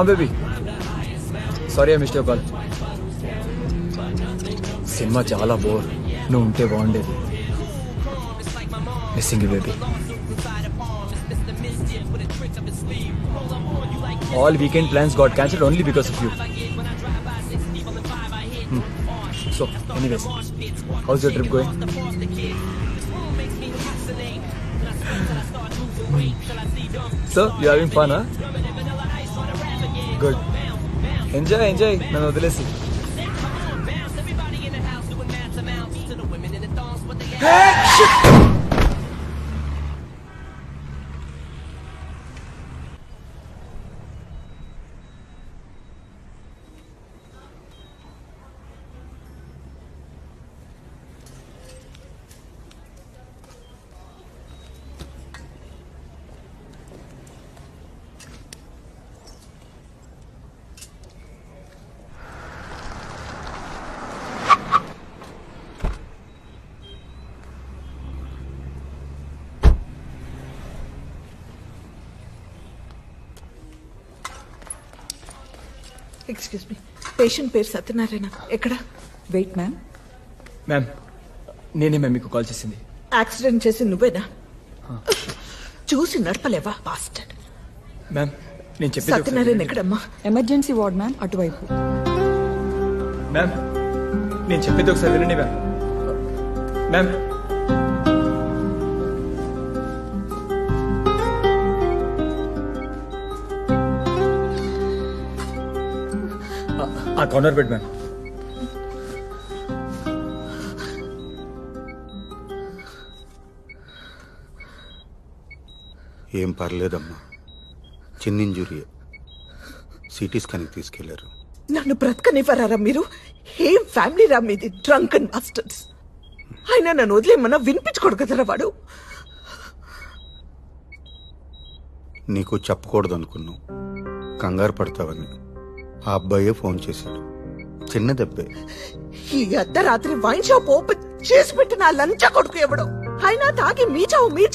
Baby sorry I missed your call. Cinema చాలా bore, నువ్వు ఉంటే బాగుండేది. Missing you baby. All weekend plans got cancelled only because of you. So, anyways, how's your trip going? So, you having fun, huh? Good. Enjoy. Nanu వదిలేసి. Hey, shit! Excuse me, patient పేరు సత్యనారాయణ. ఎక్కడ? Wait ma'am. Ma'am నేనే ma'am మీకు call చేసింది. Accident చేసి నువ్వేనా? చూసి నడపలేవా bastard? Ma'am నేను చెప్పేది సత్యనారాయణ ఎక్కడమ్మా? ఎమర్జెన్సీ వార్డ్ మ్యామ్, అటువైపు. మ్యామ్ నేను చెప్పేది ఒకసారి వినండి మ్యామ్. మ్యామ్ ఆ కార్నర్ బెడ్ మ్యామ్. ఏం పర్లేదమ్మా, చిన్న ఇంజురీ. సిటీ స్కాన్కి తీసుకెళ్లారు. నన్ను బ్రతకనివ్వరారా మీరు? ఏం ఫ్యామిలీ రా మీది? Drunk and bastards. అయినా నన్ను వదిలేమన్నా వినిపించుకోడు కదరా వాడు. నీకు చెప్పకూడదు అనుకున్నావు, కంగారు పడతావని. ఆ అబ్బాయే ఫోన్ చేశాడు. చిన్న దెబ్బే. ఈ అర్ధరాత్రి వైన్ షాప్ ఓపెన్ చేసి పెట్టిన ఆ లంచా కొడుకు ఎవడో. అయినా తాగి మీ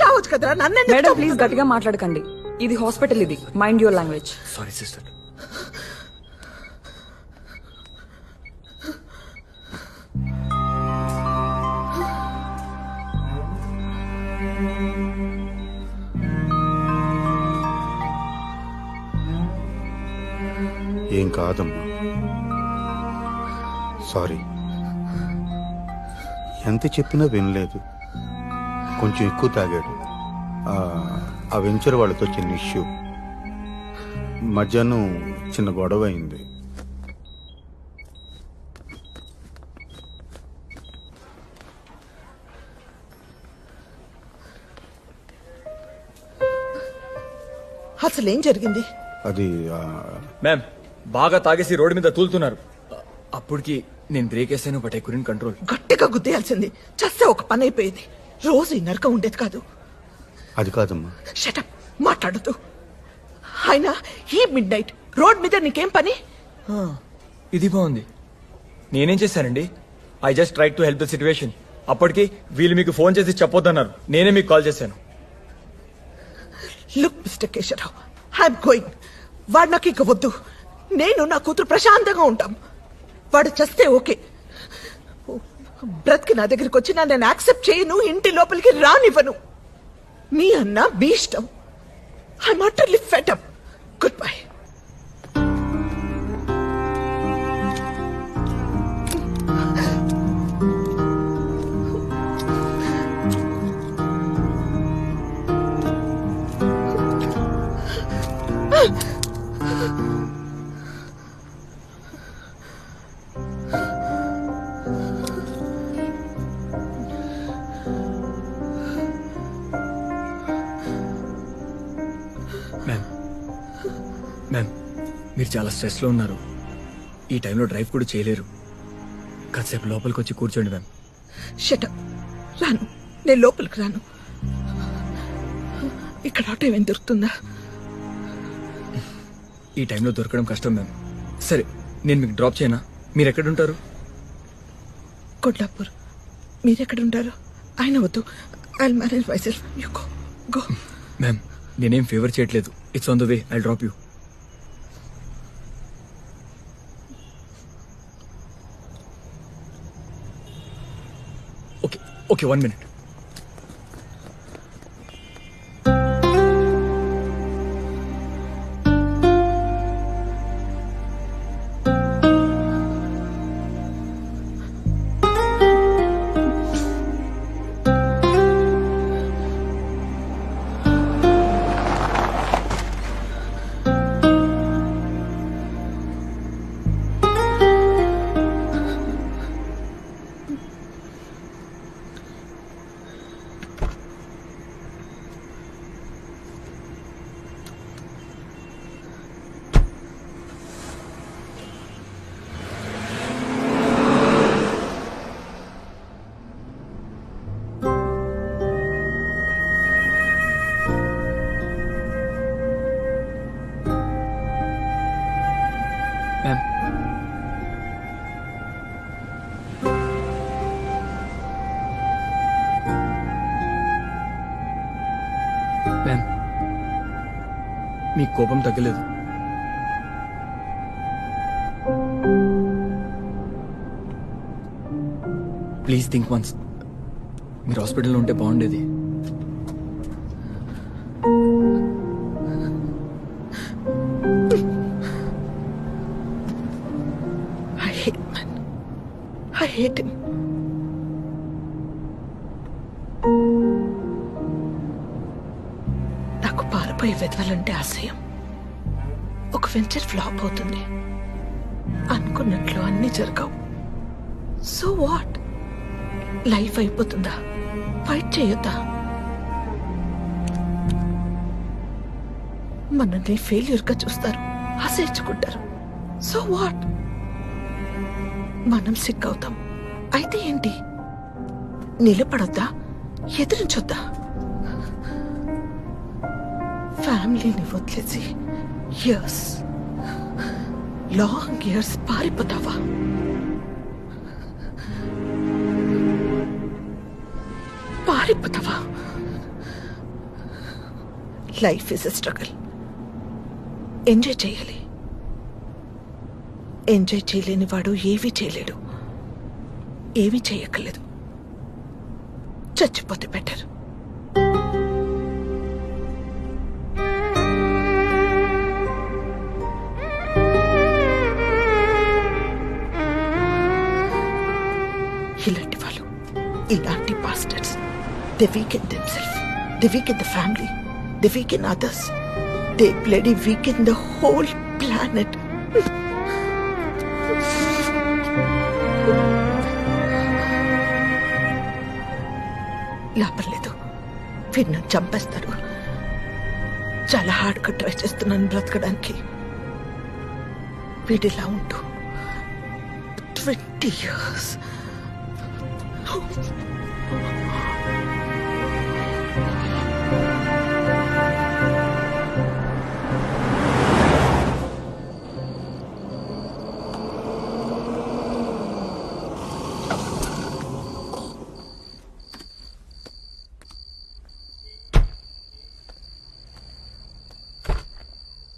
చావచ్చు కదరా. నన్ను మేడం ప్లీజ్ గట్టిగా మాట్లాడకండి. ఇది హాస్పిటల్, ఇది mind your language. Sorry sister. ఏం కాదమ్మా, సారీ. ఎంత చెప్పినా వినలేదు. కొంచెం ఎక్కువ తాగాడు. ఆ వెంచర్ వాళ్ళతో చిన్న ఇష్యూ. మధ్యాహ్నం చిన్న గొడవ అయింది. అసలు ఏం జరిగింది? అది మ్యామ్ బాగా తాగేసి రోడ్డు మీద తూలుతున్నారు. అప్పటికి నేను బ్రేక్ వేసాను, బట్ ఐ కుడెంట్ కంట్రోల్. గట్టిగా గుద్దేయాల్సింది. చస్తే ఒక పని అయిపోయేది. రోజు ఈ నరకం ఉండేది కాదు. అది కాదమ్మా. షటప్, మాట్లాడుతూ. అయినా ఈ మిడ్ నైట్ రోడ్ మీద నీకేం పని? ఇది బాగుంది. నేనేం చేశానండి? I just try to help the situation. అప్పటికి వీళ్ళు మీకు ఫోన్ చేసి చెప్పొద్దన్నారు. నేనే మీకు కాల్ చేశాను. Look mister Keshavarao, I'm going. వాడు నాకు ఇక వద్దు. నేను నా కూతురు ప్రశాంతంగా ఉంటాం. వాడు చస్తే ఓకే. బ్రతికి నా దగ్గరికి వచ్చినా నేను యాక్సెప్ట్ చేయను. ఇంటి లోపలికి రానివ్వను. మీ అన్న మీ ఇష్టం. I'm utterly fed up. Good bye. Ma'am మీరు చాలా స్ట్రెస్లో ఉన్నారు. ఈ టైంలో డ్రైవ్ కూడా చేయలేరు. కాసేపు లోపలికి వచ్చి కూర్చోండి మ్యామ్. షటప్. రాను, నేను లోపలికి రాను. ఇక్కడ ఆటో ఏమైనా దొరుకుతుందా? ఈ టైంలో దొరకడం కష్టం మ్యామ్. సరే నేను మీకు డ్రాప్ చేయనా? మీరు ఎక్కడుంటారు? కొల్లాపూర్. మీరెక్కడుంటారు? ఆయన వద్దు. I manage myself. You go. Ma'am నేనేం ఫేవర్ చేయట్లేదు. It's on the way. I drop you. Okay 1 minute. Ma'am ma'am మీ కోపం తగ్గలేదు. Please think once. మీరు హాస్పిటల్లో ఉంటే బాగుండేది. I hate man. I hate him. నాకు పారిపోయి వెతవాలంటే అసహ్యం. ఒక వెంచర్ ఫ్లాప్ అవుతుంది. అనుకున్నట్లు అన్ని జరగవు. So what? లైఫ్ అయిపోతుందా? ఫైట్ చేయొద్దా? మనల్ని ఫెయిల్యూర్ గా చూస్తారు, ఆశయించుకుంటారు. So what? మనం సిక్ అవుతాం. అయితే ఏంటి? నిలబడొద్దా? ఎదిరించొద్దా? ఫ్యామిలీని వదిలేసి ఇయర్స్, లాంగ్ ఇయర్స్ పారిపోతావా? పారిపోతావా? Life is a struggle. Enjoy చేయాలి. ఎంజాయ్ చేయలేని వాడు ఏమీ చేయలేడు. ఏమీ చేయక్కర్లేదు. చచ్చిపోతే బెటర్. ఇలాంటి వాళ్ళు, ఇలాంటి bastards, they weaken themselves, they weaken the family, they weaken others, they bloody weaken the whole planet. లాభం లేదు. వీడిని చంపేస్తారు. చాలా హార్డ్గా ట్రై చేస్తున్నాను బ్రతకడానికి. వీడిలా ఉంటూ 20 years.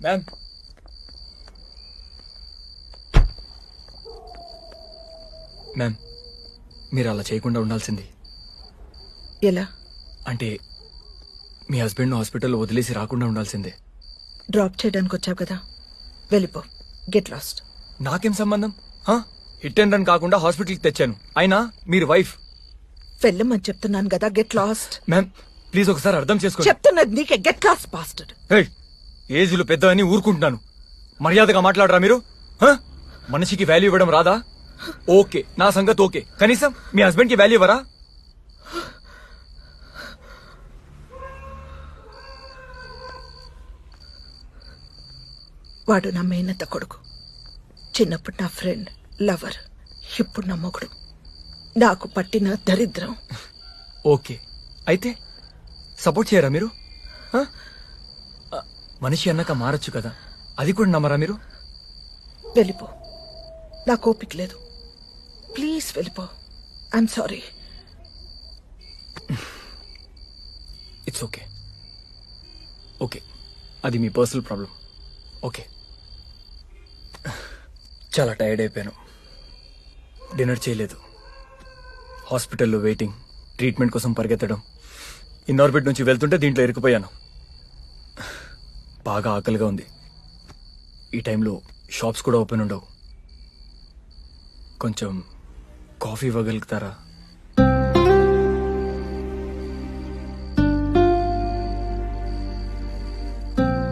మ్యామ్ మ్యామ్ మీరు అలా చేయకుండా ఉండాల్సింది. ఎలా? అంటే మీ హస్బెండ్ హాస్పిటల్లో వదిలేసి రాకుండా ఉండాల్సిందే. డ్రాప్ చేయడానికి వచ్చావు కదా, వెళ్ళిపో. Get lost. నాకేం సంబంధం? హిట్ అండ్ రన్ కాకుండా హాస్పిటల్కి తెచ్చాను. అయినా మీరు వైఫ్. వెళ్ళమని చెప్తున్నాను కదా, గెట్ లాస్ట్. మ్యామ్ ప్లీజ్ ఒకసారి అర్థం చేసుకోండి. చెప్తున్నది నీకే. Get lost bastard. ఏజ్లు పెద్ద అని ఊరుకుంటున్నాను. మర్యాదగా మాట్లాడరా మీరు? మనిషికి వాల్యూ ఇవ్వడం రాదా? ఓకే, నా సంగతి ఓకే. కనీసం మీ హస్బెండ్ కి వాల్యూ ఇవ్వరా? వాడు నా మేనత్త కొడుకు. చిన్నప్పుడు నా ఫ్రెండ్, లవర్. ఇప్పుడు నా మొగుడు. నాకు పట్టిన దరిద్రం. ఓకే, అయితే సపోర్ట్ చేయరా మీరు? మనిషి అన్నాక మారచ్చు కదా, అది కూడా నమ్మరా మీరు? వెళ్ళిపో. నాకు ఓపిక లేదు. ప్లీజ్ వెళ్ళిపో. I'm sorry. It's okay. Okay, అది మీ పర్సనల్ ప్రాబ్లం. ఓకే, చాలా టైర్డ్ అయిపోయాను. డిన్నర్ చేయలేదు. హాస్పిటల్లో వెయిటింగ్, ట్రీట్మెంట్ కోసం పరిగెత్తడం ఇన్నార్బిట్ నుంచి వెళ్తుంటే దీంట్లో ఇరుక్కుపోయాను. బాగా ఆకలిగా ఉంది. ఈ టైంలో షాప్స్ కూడా ఓపెన్ ఉండవు. కొంచెం కాఫీ ఇవ్వగలుగుతారా?